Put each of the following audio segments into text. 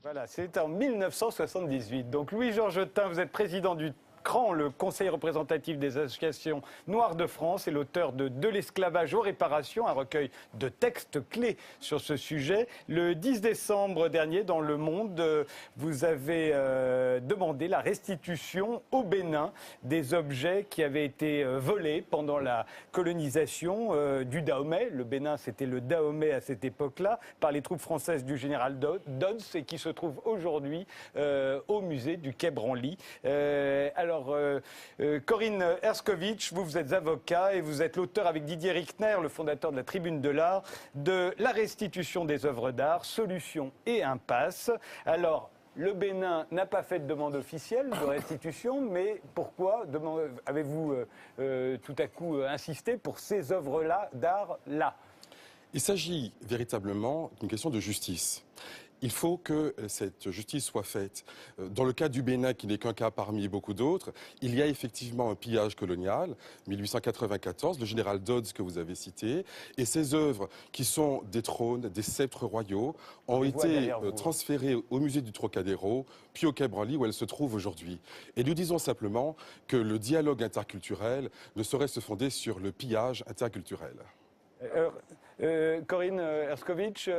Voilà, c'est en 1978. Donc Louis-Georges Tin, vous êtes président du CRAN, le Conseil représentatif des associations noires de France, et l'auteur de l'esclavage aux réparations, un recueil de textes clés sur ce sujet. Le 10 décembre dernier, dans Le Monde, vous avez demandé la restitution au Bénin des objets qui avaient été volés pendant la colonisation du Dahomey. Le Bénin, c'était le Dahomey à cette époque-là, par les troupes françaises du général Dodds, et qui se trouve aujourd'hui au musée du Quai Branly. Alors, Corinne Herskovitch, vous êtes avocat et vous êtes l'auteur avec Didier Rickner, le fondateur de la Tribune de l'Art, de la restitution des œuvres d'art, solutions et impasse. Alors, le Bénin n'a pas fait de demande officielle de restitution, mais pourquoi avez-vous tout à coup insisté pour ces œuvres-là, d'art-là ? Il s'agit véritablement d'une question de justice. Il faut que cette justice soit faite. Dans le cas du Bénin, qui n'est qu'un cas parmi beaucoup d'autres, il y a effectivement un pillage colonial, 1894, le général Dodds que vous avez cité, et ces œuvres qui sont des trônes, des sceptres royaux, ont été transférées au musée du Trocadéro, puis au Quai Branly où elles se trouvent aujourd'hui. Et nous disons simplement que le dialogue interculturel ne saurait se fonder sur le pillage interculturel. Corinne Herskovitch,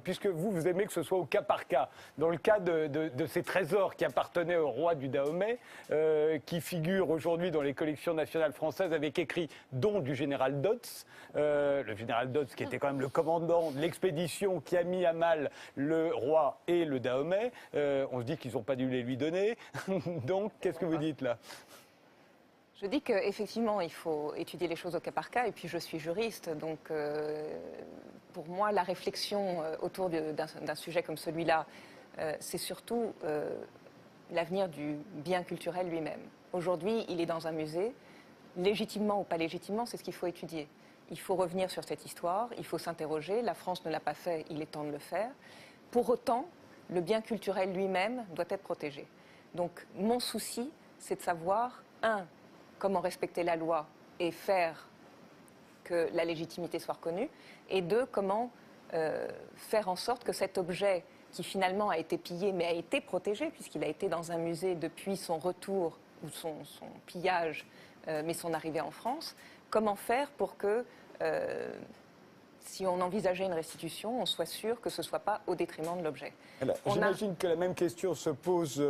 puisque vous aimez que ce soit au cas par cas, dans le cas de ces trésors qui appartenaient au roi du Dahomey, qui figurent aujourd'hui dans les collections nationales françaises avec écrit « don du général Dodds », le général Dodds qui était quand même le commandant de l'expédition qui a mis à mal le roi et le Dahomey, on se dit qu'ils n'ont pas dû les lui donner, donc qu'est-ce que vous dites là ? Je dis qu'effectivement, il faut étudier les choses au cas par cas, et puis je suis juriste, donc pour moi, la réflexion autour d'un sujet comme celui-là, c'est surtout l'avenir du bien culturel lui-même. Aujourd'hui, il est dans un musée, légitimement ou pas légitimement, c'est ce qu'il faut étudier. Il faut revenir sur cette histoire, il faut s'interroger, la France ne l'a pas fait, il est temps de le faire. Pour autant, le bien culturel lui-même doit être protégé. Donc mon souci, c'est de savoir, comment respecter la loi et faire que la légitimité soit reconnue, et deux, comment faire en sorte que cet objet qui finalement a été pillé mais a été protégé puisqu'il a été dans un musée depuis son retour ou son pillage mais son arrivée en France, comment faire pour que si on envisageait une restitution, on soit sûr que ce ne soit pas au détriment de l'objet. J'imagine que la même question se pose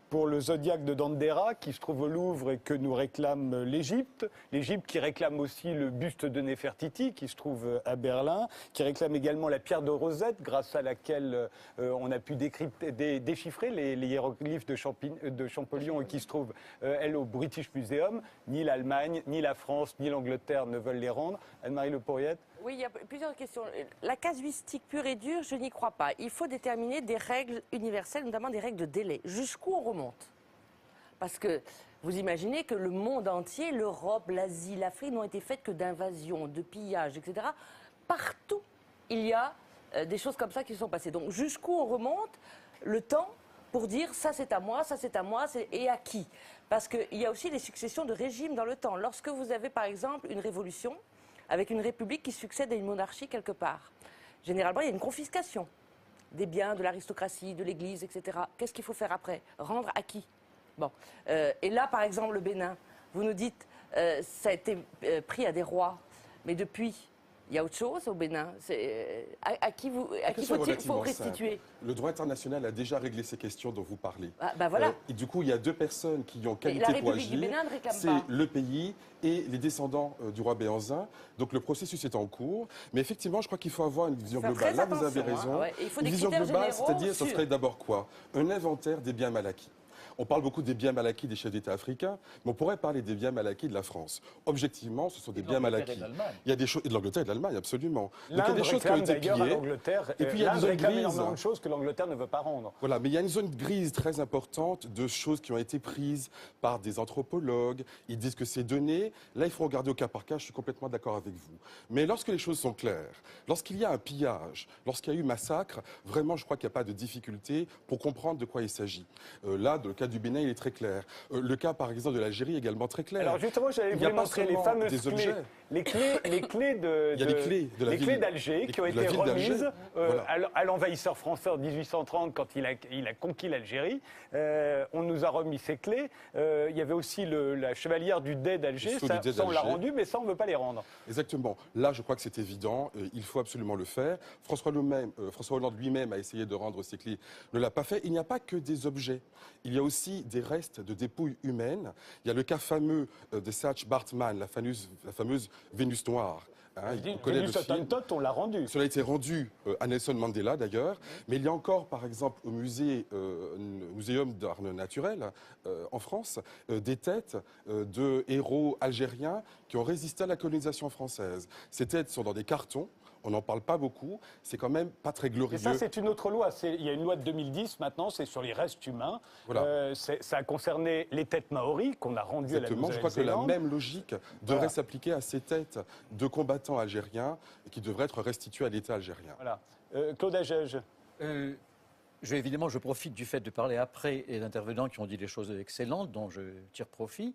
pour le zodiaque de Dendera, qui se trouve au Louvre et que nous réclame l'Égypte. L'Égypte qui réclame aussi le buste de Néfertiti, qui se trouve à Berlin, qui réclame également la pierre de Rosette, grâce à laquelle on a pu déchiffrer les hiéroglyphes de Champollion, et qui se trouve, elle, au British Museum. Ni l'Allemagne, ni la France, ni l'Angleterre ne veulent les rendre. Anne-Marie Le Pourriette. Oui, il y a plusieurs questions. La casuistique pure et dure, je n'y crois pas. Il faut déterminer des règles universelles, notamment des règles de délai. Jusqu'où on remonte ? Parce que vous imaginez que le monde entier, l'Europe, l'Asie, l'Afrique, n'ont été faites que d'invasions, de pillages, etc. Partout, il y a des choses comme ça qui se sont passées. Donc jusqu'où on remonte le temps pour dire ça c'est à moi, et à qui ? Parce qu'il y a aussi des successions de régimes dans le temps. Lorsque vous avez par exemple une révolution, avec une république qui succède à une monarchie quelque part. Généralement, il y a une confiscation des biens de l'aristocratie, de l'Église, etc. Qu'est-ce qu'il faut faire après ? Rendre à qui ? Bon. Et là, par exemple, le Bénin, vous nous dites, ça a été pris à des rois, mais depuis, il y a autre chose au Bénin. À qui faut restituer ? Le droit international a déjà réglé ces questions dont vous parlez. Voilà. Et du coup, il y a deux personnes qui ont qualité pour agir. C'est le pays et les descendants du roi Béhanzin. Donc le processus est en cours. Mais effectivement, je crois qu'il faut avoir une vision globale. Là, vous avez raison. Une vision globale, c'est-à-dire, ce serait d'abord quoi ? Un inventaire des biens mal acquis. On parle beaucoup des biens mal acquis des chefs d'État africains, mais on pourrait parler des biens mal acquis de la France. Objectivement, ce sont des biens mal acquis. Il y a des choses, et de l'Angleterre et de l'Allemagne, absolument. Donc il y a des choses qui ont été pillées. Et puis il y a des zones grises. Énormément de choses que l'Angleterre ne veut pas rendre. Voilà, mais il y a une zone grise très importante de choses qui ont été prises par des anthropologues. Ils disent que c'est donné. Là, il faut regarder au cas par cas. Je suis complètement d'accord avec vous. Mais lorsque les choses sont claires, lorsqu'il y a un pillage, lorsqu'il y a eu massacre, vraiment, je crois qu'il n'y a pas de difficulté pour comprendre de quoi il s'agit. Là, dans le cas cas du Bénin, il est très clair. Le cas, par exemple, de l'Algérie est également très clair. Alors justement, j'allais Il vous n'y a pas montrer les seulement fameuses des clés. objets. Les clés Il y a les clés de la les ville- clés d'Alger qui ont de la été ville d'Alger. remises Voilà. à l'envahisseur français en 1830 quand il a conquis l'Algérie. On nous a remis ces clés. Il y avait aussi la chevalière du Dey d'Alger. Le sceau du Dey Ça, on l'a d'Alger. rendu, mais ça, on ne veut pas les rendre. Exactement. Là, je crois que c'est évident. Il faut absolument le faire. François Hollande lui-même a essayé de rendre ces clés. Ne l'a pas fait. Il n'y a pas que des objets. Il y a aussi des restes de dépouilles humaines. Il y a le cas fameux de Saach Bartman, la fameuse Vénus noire. Hein, on connaît le Vénus film. Hottentot, on l'a rendu. Cela a été rendu à Nelson Mandela d'ailleurs, mais il y a encore par exemple au Muséum d'art naturel en France des têtes de héros algériens qui ont résisté à la colonisation française. Ces têtes sont dans des cartons. On n'en parle pas beaucoup, c'est quand même pas très glorieux. Et ça, c'est une autre loi. Il y a une loi de 2010 maintenant, c'est sur les restes humains. Voilà. Ça a concerné les têtes maoris qu'on a rendues à la Exactement, je crois que la Nouvelle-Zélande. même logique devrait s'appliquer à ces têtes de combattants algériens qui devraient être restituées à l'État algérien. Voilà. Claude Agege. Évidemment, je profite du fait de parler après les intervenants qui ont dit des choses excellentes dont je tire profit.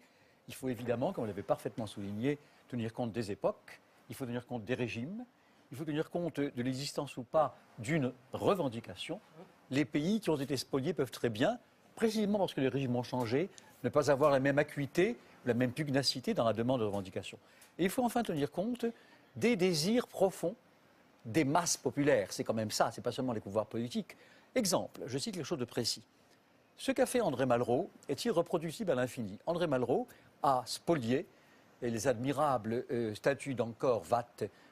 Il faut évidemment, comme vous l'avez parfaitement souligné, tenir compte des époques, il faut tenir compte des régimes, il faut tenir compte de l'existence ou pas d'une revendication. Les pays qui ont été spoliés peuvent très bien, précisément parce que les régimes ont changé, ne pas avoir la même acuité, la même pugnacité dans la demande de revendication. Et il faut enfin tenir compte des désirs profonds des masses populaires. C'est quand même ça, c'est pas seulement les pouvoirs politiques. Exemple, je cite quelque chose de précis. Ce qu'a fait André Malraux est irreproductible à l'infini. André Malraux a spolié les admirables statues d'Angkor Wat,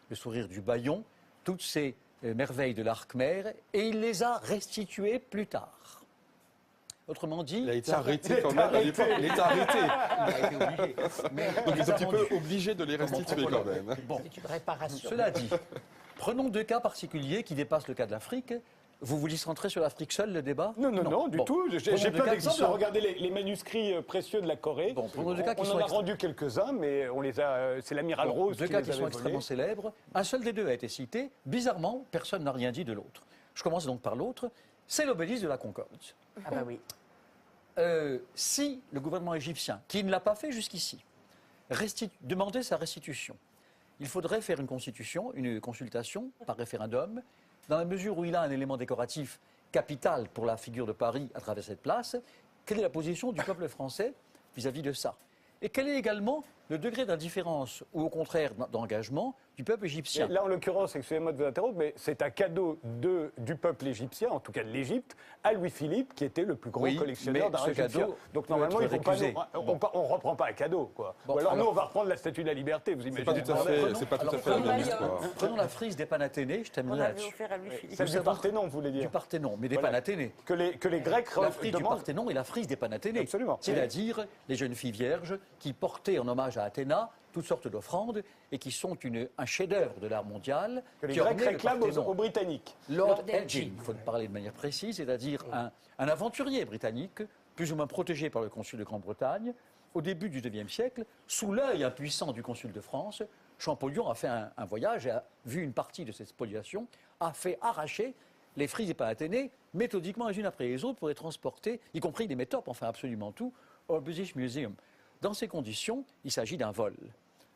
le sourire du Bayon, toutes ces merveilles de l'Arc-Mer, et il les a restituées plus tard. Autrement dit, Il a été arrêté quand même à l'époque. Il a été arrêté. il a été obligé. Mais Donc il il les est a un petit peu rendus. obligé de les restituer quand même. Bon, C'est une réparation. cela dit, prenons deux cas particuliers qui dépassent le cas de l'Afrique. Vous voulez se rentrer sur l'Afrique seule, le débat? Non, du Bon. tout. J'ai Prenons deux plein cas qui d'exemples. sont- Regardez les manuscrits précieux de la Corée. Bon, prenons deux cas qui on sont en a extra- rendu quelques-uns, mais on les a. C'est l'amiral Rose Deux qui cas les qui sont avait extrêmement volés. célèbres. Un seul des deux a été cité. Bizarrement, personne n'a rien dit de l'autre. Je commence donc par l'autre. C'est l'obélisque de la Concorde. Ah bah oui. Si le gouvernement égyptien, qui ne l'a pas fait jusqu'ici, demandait sa restitution, il faudrait faire une constitution, une consultation par référendum, dans la mesure où il a un élément décoratif capital pour la figure de Paris à travers cette place. Quelle est la position du peuple français vis-à-vis de ça? Et quel est également le degré d'indifférence ou au contraire d'engagement du peuple égyptien? Et là, en l'occurrence, excusez-moi de vous interrompre, mais c'est un cadeau du peuple égyptien, en tout cas de l'Égypte, à Louis-Philippe, qui était le plus grand Oui, collectionneur mais d'art ce égyptien. cadeau Donc peut normalement, être il faut pas récusé. on ne reprend pas un cadeau, quoi. Bon, Ou alors, alors- nous, on va reprendre la Statue de la Liberté, vous C'est imaginez. pas tout à fait, prenons- c'est pas tout à alors, fait la prenons même la- histoire. Prenons la frise des Panathénées, je On terminerai avait là-dessus. offert à Louis-Philippe. Celle Nous du avons- Parthénon, vous voulez Du dire. Parthénon, mais des Voilà. Panathénées. Que les Grecs La frise du demandent. Parthénon et la frise des Panathénées. Absolument. C'est-à-dire les jeunes filles vierges qui portaient en hommage à Athéna toutes sortes d'offrandes et qui sont un chef-d'œuvre de l'art mondial. Que les qui Grecs ornaient le réclament Parthénon. aux Britanniques. Lord Elgin, il faut parler de manière précise, c'est-à-dire un aventurier britannique, plus ou moins protégé par le consul de Grande-Bretagne, au début du IXe siècle, sous l'œil impuissant du consul de France. Champollion a fait un voyage et a vu une partie de cette spoliation, a fait arracher les frises des Panathénées méthodiquement les unes après les autres pour les transporter, y compris des métopes, enfin absolument tout, au British Museum. Dans ces conditions, il s'agit d'un vol.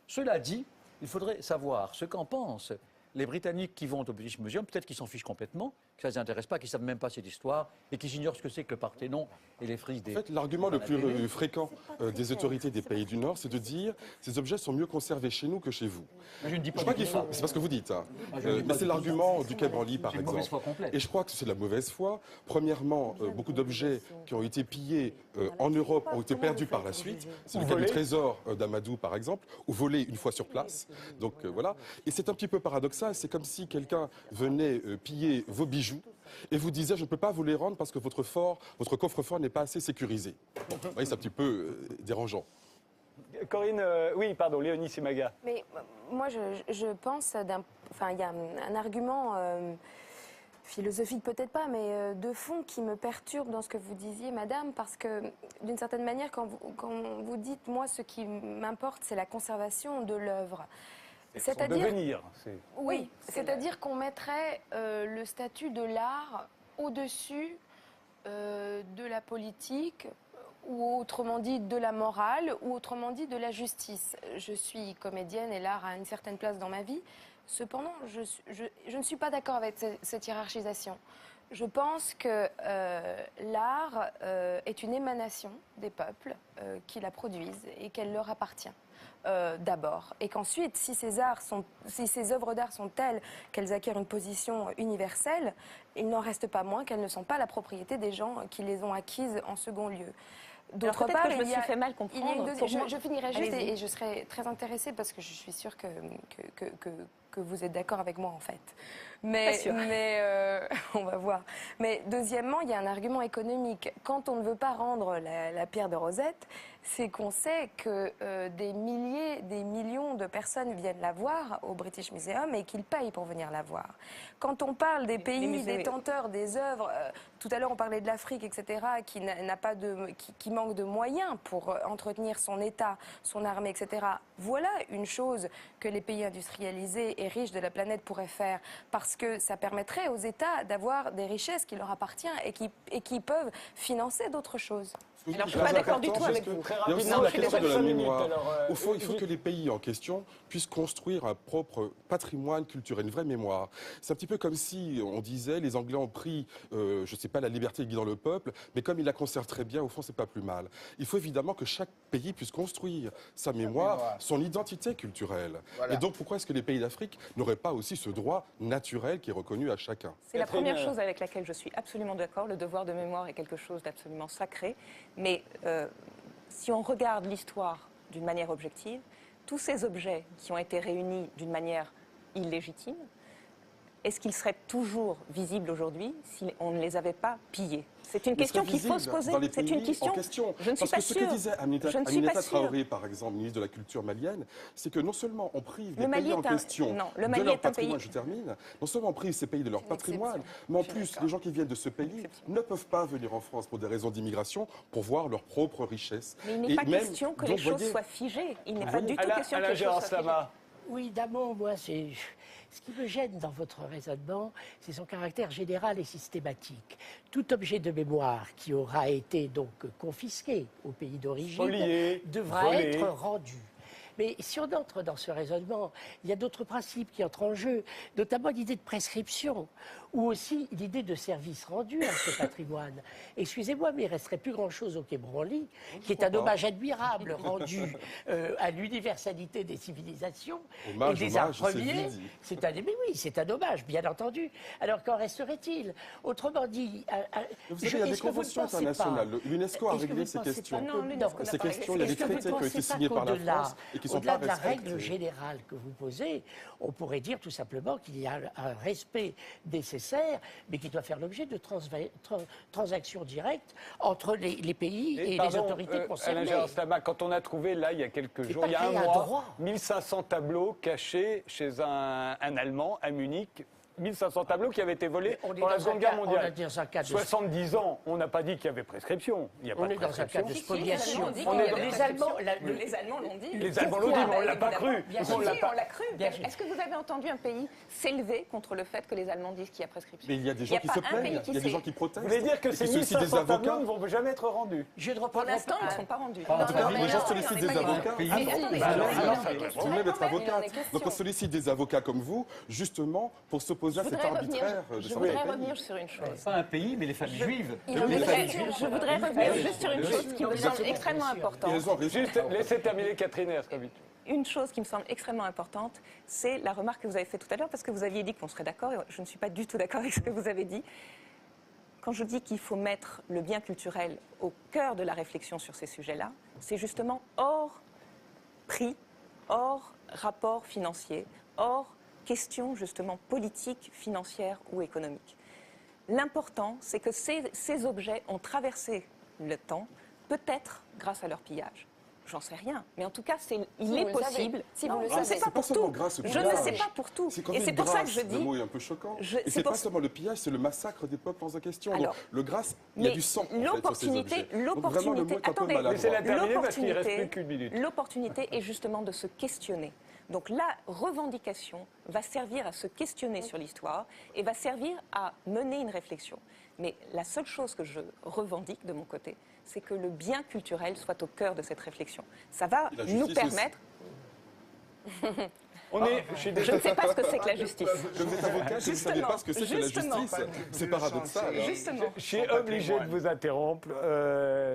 Cela dit, il faudrait savoir ce qu'en pensent les Britanniques qui vont au British Museum, peut-être qu'ils s'en fichent complètement, que ça ne les intéresse pas, qu'ils ne savent même pas cette histoire et qu'ils ignorent ce que c'est que le Parthénon et les frises des... En fait, l'argument le plus fréquent des autorités des pays du Nord, c'est de dire ces objets sont mieux conservés chez nous que chez vous. Je ne dis Je pas crois du qu'il tout faut, ça. c'est pas ce que vous dites, hein. je ne dis Mais pas c'est du tout l'argument ça. du Quai Branly, par C'est une mauvaise exemple. foi complète. Et je crois que c'est de la mauvaise foi. Premièrement, beaucoup d'objets qui ont été pillés en Europe ont été perdus par la suite. C'est le cas du trésor d'Amadou, par exemple, ou volés une fois sur place. Donc voilà. Et c'est un petit peu paradoxal. C'est comme si quelqu'un venait piller vos bijoux et vous disait je ne peux pas vous les rendre parce que votre coffre-fort n'est pas assez sécurisé. Bon, vous voyez, c'est un petit peu dérangeant. Corinne, oui, pardon, Léonie Simaga. Mais moi, je pense, enfin, il y a un argument philosophique peut-être pas, mais de fond qui me perturbe dans ce que vous disiez, madame, parce que d'une certaine manière, quand vous dites, moi, ce qui m'importe, c'est la conservation de l'œuvre. C'est-à-dire, Devenir. oui, c'est-à-dire qu'on mettrait le statut de l'art au-dessus de la politique, ou autrement dit de la morale, ou autrement dit de la justice. Je suis comédienne et l'art a une certaine place dans ma vie. Cependant, je ne suis pas d'accord avec cette hiérarchisation. Je pense que l'art est une émanation des peuples qui la produisent et qu'elle leur appartient. D'abord, et qu'ensuite, si ces œuvres d'art sont telles qu'elles acquièrent une position universelle, il n'en reste pas moins qu'elles ne sont pas la propriété des gens qui les ont acquises en second lieu. D'autre part, je me suis fait mal comprendre. Je finirai juste et je serai très intéressée parce que je suis sûre que vous êtes d'accord avec moi en fait. Mais on va voir. Mais deuxièmement, il y a un argument économique. Quand on ne veut pas rendre la pierre de Rosette, c'est qu'on sait que des milliers, des millions de personnes viennent la voir au British Museum et qu'ils payent pour venir la voir. Quand on parle des pays détenteurs des œuvres, tout à l'heure on parlait de l'Afrique, etc., qui manque de moyens pour entretenir son État, son armée, etc. Voilà une chose que les pays industrialisés et riches de la planète pourraient faire, parce que ça permettrait aux États d'avoir des richesses qui leur appartiennent et qui peuvent financer d'autres choses. Alors, je ne suis pas d'accord du tout avec vous. Il y a aussi la question de la mémoire. Au fond, il faut que les pays en question puissent construire un propre patrimoine culturel, une vraie mémoire. C'est un petit peu comme si on disait les Anglais ont pris, je ne sais pas, la liberté de guider le peuple, mais comme ils la conservent très bien, au fond, c'est pas plus mal. Il faut évidemment que chaque pays puisse construire sa mémoire, son identité culturelle. Voilà. Et donc, pourquoi est-ce que les pays d'Afrique n'auraient pas aussi ce droit naturel qui est reconnu à chacun? C'est la première chose avec laquelle je suis absolument d'accord. Le devoir de mémoire est quelque chose d'absolument sacré. Mais si on regarde l'histoire d'une manière objective, tous ces objets qui ont été réunis d'une manière illégitime, est-ce qu'ils seraient toujours visibles aujourd'hui si on ne les avait pas pillés? C'est une question qu'il faut se poser. C'est une question. Je ne suis pas sûre. Parce que ce que disait Aminata Traoré, par exemple, ministre de la Culture malienne, c'est que non seulement on prive les pays en question de leur patrimoine, je termine, non seulement on prive ces pays de leur patrimoine, mais en plus, les gens qui viennent de ce pays ne peuvent pas venir en France pour des raisons d'immigration, pour voir leur propre richesse. Mais il n'est pas question que les choses soient figées. Il n'est pas du tout question que les choses soient figées. Oui, d'abord, moi, ce qui me gêne dans votre raisonnement, c'est son caractère général et systématique. Tout objet de mémoire qui aura été donc confisqué au pays d'origine devra être rendu. Mais si on entre dans ce raisonnement, il y a d'autres principes qui entrent en jeu, notamment l'idée de prescription ou aussi l'idée de service rendu à ce patrimoine. Excusez-moi, mais il ne resterait plus grand-chose au Quai Branly, qui est un hommage admirable rendu à l'universalité des civilisations et des arts premiers. C'est un, mais oui, c'est un hommage, bien entendu. Alors qu'en resterait-il? Autrement dit, vous savez, il y a des conventions internationales. L'UNESCO a réglé ces questions. Ces questions, il y a des traités qui ont été signés par la France et qui sont pas respectés. Au-delà de la règle générale que vous posez, on pourrait dire tout simplement qu'il y a un respect nécessaire, mais qui doit faire l'objet de transactions directes entre les pays et les autorités concernées. Alain Stama, quand on a trouvé, là, il y a quelques jours, il y a un mois, 1500 tableaux cachés chez un Allemand à Munich. 1500 tableaux qui avaient été volés pendant la Seconde Guerre mondiale. 70 ans, on n'a pas dit qu'il y avait prescription. Il n'y a pas de prescription. On est dans un cas de spoliation. Les Allemands l'ont dit. Les Allemands l'ont dit, mais on ne l'a pas cru. On l'a cru. Est-ce que vous avez entendu un pays s'élever contre le fait que les Allemands disent qu'il y a prescription? Mais il y a des gens qui se plaignent, il y a des gens qui protestent. Vous voulez dire que ces 1500 tableaux ne vont jamais être rendus? Pour l'instant, ils ne sont pas rendus. En tout cas, les gens sollicitent des avocats. Vous même être avocate. Donc on sollicite des avocats comme vous, justement, pour s'opposer à cet arbitraire. Je voudrais revenir sur une chose. Pas un pays, mais les familles juives. Je voudrais revenir juste sur une chose qui me semble extrêmement importante. Juste laissez terminer Catherine Herskowicz. Une chose qui me semble extrêmement importante, c'est la remarque que vous avez faite tout à l'heure, parce que vous aviez dit qu'on serait d'accord, et je ne suis pas du tout d'accord avec ce que vous avez dit. Quand je dis qu'il faut mettre le bien culturel au cœur de la réflexion sur ces sujets-là, c'est justement hors prix, hors rapport financier, hors question justement politique, financière ou économique. L'important, c'est que ces objets ont traversé le temps, peut-être grâce à leur pillage. J'en sais rien, mais en tout cas, il est possible. Si vous le savez, c'est pas pour tout. Je ne sais pas pour tout. Et c'est pour ça que je dis. Le mot est un peu choquant. Et c'est pas seulement le pillage, c'est le massacre des peuples en question. Alors, le grâce, il y a du sang. L'opportunité. Attendez, l'opportunité est justement de se questionner, Donc la revendication va servir à se questionner sur l'histoire et va servir à mener une réflexion. Mais la seule chose que je revendique de mon côté, c'est que le bien culturel soit au cœur de cette réflexion. Ça va nous permettre... Je ne sais pas ce que c'est que la justice. Comme vous êtes avocat, vous ne savez pas ce que c'est que la justice. C'est paradoxal. Justement. Je suis obligé de vous interrompre.